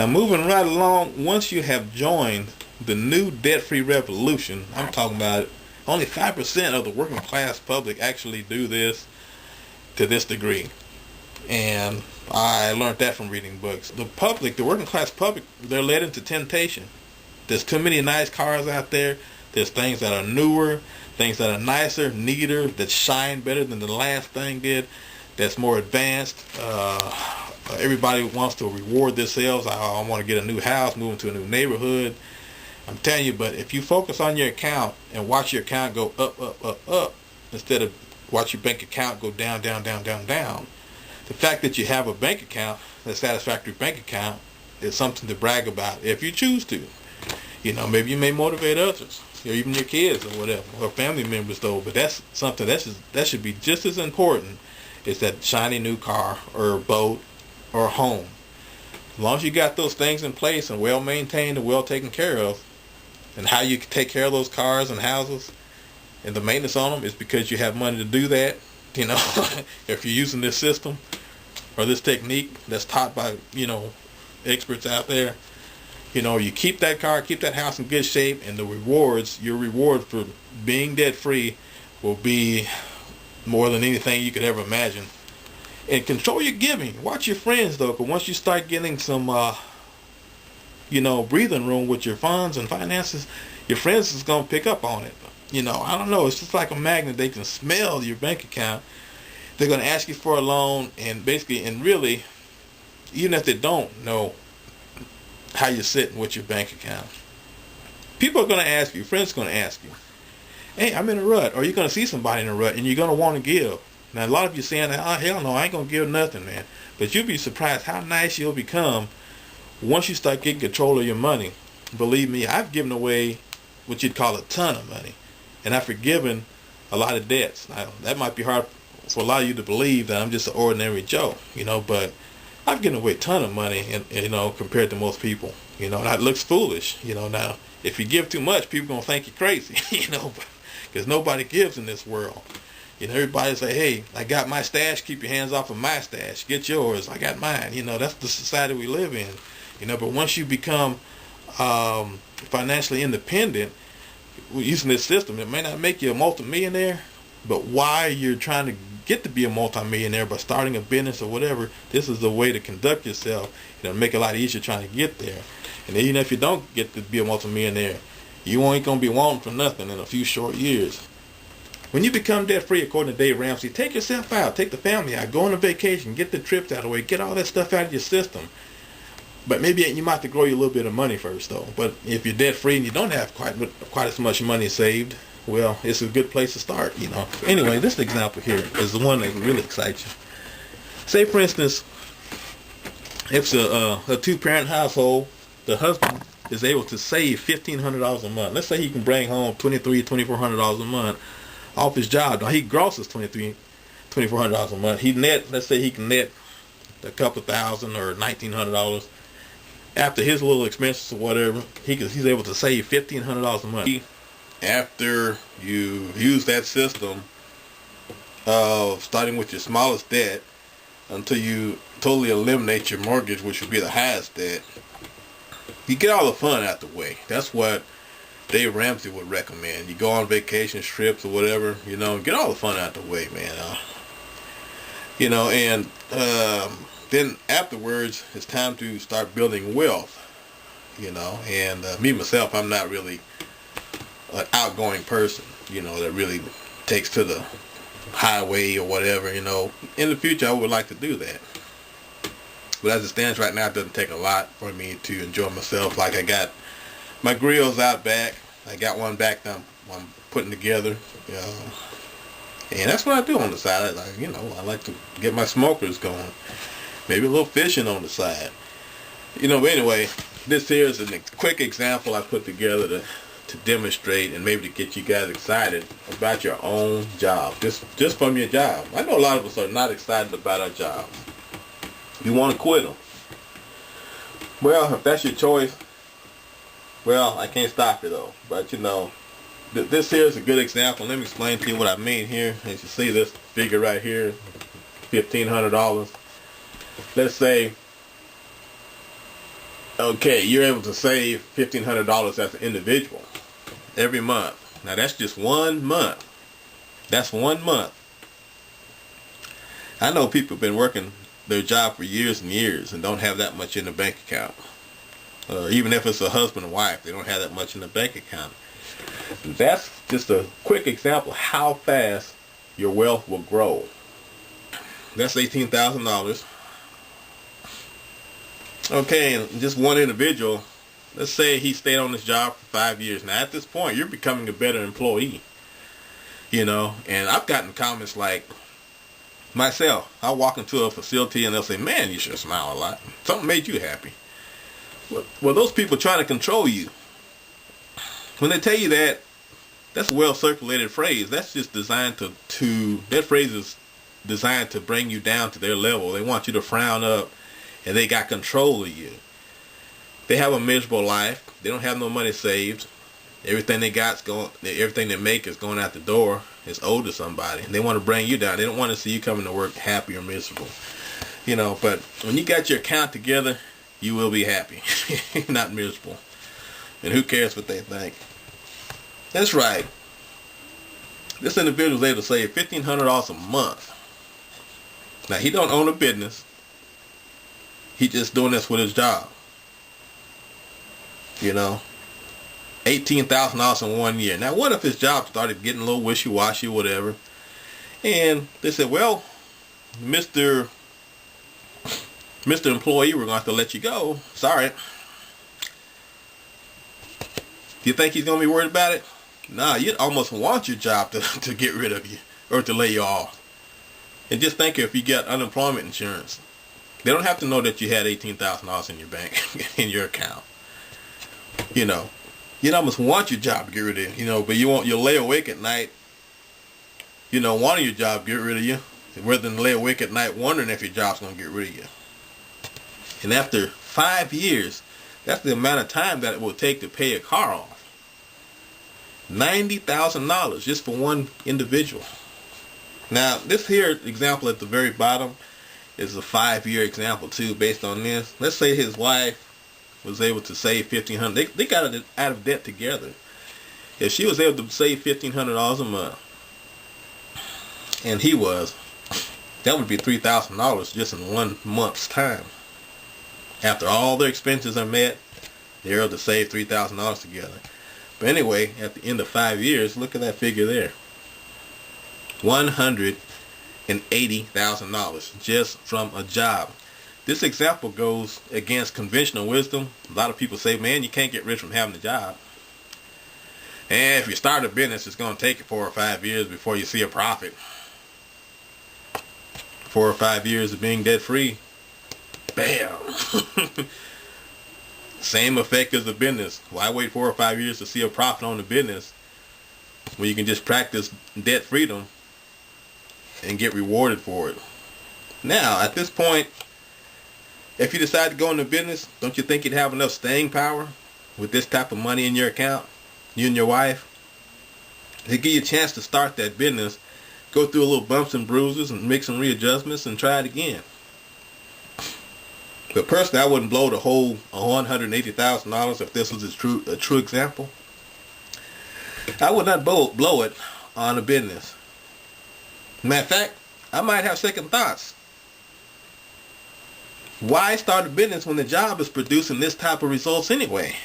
Now, moving right along, once you have joined the new debt-free revolution, I'm talking about only 5% of the working class public actually do this to this degree. And I learned that from reading books. The public, the working class public, they're led into temptation. There's too many nice cars out there. There's things that are newer, things that are nicer, neater, that shine better than the last thing did, that's more advanced. Everybody wants to reward themselves. I want to get a new house, move into a new neighborhood. I'm telling you, but if you focus on your account and watch your account go up, instead of watch your bank account go down, the fact that you have a bank account, a satisfactory bank account, is something to brag about if you choose to. Maybe you may motivate others, or even your kids or whatever, or family members though, but that's something that should be just as important as that shiny new car or boat or home. As long as you got those things in place and well maintained and well taken care of, and how you take care of those cars and houses and the maintenance on them is because you have money to do that. If you're using this system or this technique that's taught by experts out there, you keep that car, keep that house in good shape, and your reward for being debt free will be more than anything you could ever imagine. And control your giving. Watch your friends though, because once you start getting some breathing room with your funds and finances, your friends is gonna pick up on it. I don't know, it's just like a magnet. They can smell your bank account. They're gonna ask you for a loan, and really, even if they don't know how you're sitting with your bank account, people are gonna ask you, friends are gonna ask you, hey, I'm in a rut, or you're gonna see somebody in a rut and you're gonna want to give. Now a lot of you saying, oh hell no, I ain't gonna give nothing, man. But you'll be surprised how nice you'll become once you start getting control of your money. Believe me, I've given away what you'd call a ton of money, and I've forgiven a lot of debts. Now, that might be hard for a lot of you to believe that I'm just an ordinary Joe, but I've given away a ton of money, and compared to most people, and that looks foolish, Now, if you give too much, people gonna think you're crazy, because nobody gives in this world. Everybody say, hey, I got my stash, keep your hands off of my stash, get yours, I got mine. That's the society we live in. But once you become financially independent using this system, it may not make you a multimillionaire, but why you're trying to get to be a multimillionaire by starting a business or whatever, this is the way to conduct yourself. Make it a lot easier trying to get there. And even if you don't get to be a multimillionaire, you ain't gonna be wanting for nothing in a few short years. When you become debt free, according to Dave Ramsey, take yourself out, take the family out, go on a vacation, get the trips out of the way, get all that stuff out of your system. But maybe you might have to grow you a little bit of money first though. But if you're debt free and you don't have quite as much money saved, well, it's a good place to start, Anyway, this example here is the one that really excites you. Say, for instance, if it's a two-parent household, the husband is able to save $1,500 a month. Let's say he can bring home $2,400 a month off his job. Now, he grosses $2,400 a month. Let's say he can net a couple thousand or $1,900 after his little expenses or whatever. He's able to save $1,500 a month. After you use that system of starting with your smallest debt until you totally eliminate your mortgage, which would be the highest debt, you get all the fun out the way. That's what Dave Ramsey would recommend. You go on vacation trips or whatever, get all the fun out the way, man. And then afterwards, it's time to start building wealth, And me, myself, I'm not really an outgoing person, that really takes to the highway or whatever, In the future, I would like to do that. But as it stands right now, it doesn't take a lot for me to enjoy myself. Like I got my grill's out back. I got one back that I'm putting together. And that's what I do on the side. I like to get my smokers going. Maybe a little fishing on the side. But anyway, this here is a quick example I put together to demonstrate and maybe to get you guys excited about your own job. Just from your job. I know a lot of us are not excited about our jobs. You want to quit them. Well, if that's your choice, well, I can't stop you though. But this here is a good example. Let me explain to you what I mean here. As you see this figure right here, $1,500. Let's say Okay, you're able to save $1,500 as an individual every month. Now that's just 1 month. That's 1 month. I know people have been working their job for years and years and don't have that much in the bank account. Even if it's a husband and wife, they don't have that much in the bank account. That's just a quick example how fast your wealth will grow. That's $18,000. Okay, and just one individual, let's say he stayed on this job for 5 years. Now at this point, you're becoming a better employee. You know, and I've gotten comments like, myself, I walk into a facility and they'll say, man, you should smile a lot. Something made you happy. Well, those people trying to control you. When they tell you that, that's a well-circulated phrase. That's just designed that phrase is designed to bring you down to their level. They want you to frown up, and they got control of you. They have a miserable life. They don't have no money saved. Everything everything they make is going out the door. It's owed to somebody. They want to bring you down. They don't want to see you coming to work happy or miserable. You know, but when you got your account together, you will be happy, not miserable. And who cares what they think? That's right. This individual was able to save $1,500 a month. Now, he don't own a business. He just doing this with his job. You know, $18,000 in 1 year. Now, what if his job started getting a little wishy-washy or whatever? And they said, well, Mr. Employee, we're going to have to let you go. Sorry. Do you think he's going to be worried about it? Nah, you'd almost want your job to get rid of you or to lay you off. And just think if you get unemployment insurance. They don't have to know that you had $18,000 in your bank, in your account. You know, you'd almost want your job to get rid of you, you know, but you'll lay awake at night, you know, wanting your job to get rid of you, rather than lay awake at night wondering if your job's going to get rid of you. And after 5 years, that's the amount of time that it will take to pay a car off. $90,000 just for one individual. Now, this here example at the very bottom is a 5-year example too, based on this. Let's say his wife was able to save $1,500. They got it out of debt together. If she was able to save $1,500 a month, and he was, that would be $3,000 just in 1 month's time. After all their expenses are met, they're able to save $3,000 together. But anyway, at the end of 5 years, look at that figure there. $180,000 just from a job. This example goes against conventional wisdom. A lot of people say, man, you can't get rich from having a job. And if you start a business, it's going to take you 4 or 5 years before you see a profit. 4 or 5 years of being debt free. Bam! Same effect as a business. Why wait 4 or 5 years to see a profit on the business when you can just practice debt freedom and get rewarded for it? Now, at this point, if you decide to go into business, don't you think you'd have enough staying power with this type of money in your account, you and your wife, to give you a chance to start that business, go through a little bumps and bruises and make some readjustments and try it again? But personally, I wouldn't blow the whole $180,000 if this was a true example. I would not blow it on a business. Matter of fact, I might have second thoughts. Why start a business when the job is producing this type of results anyway?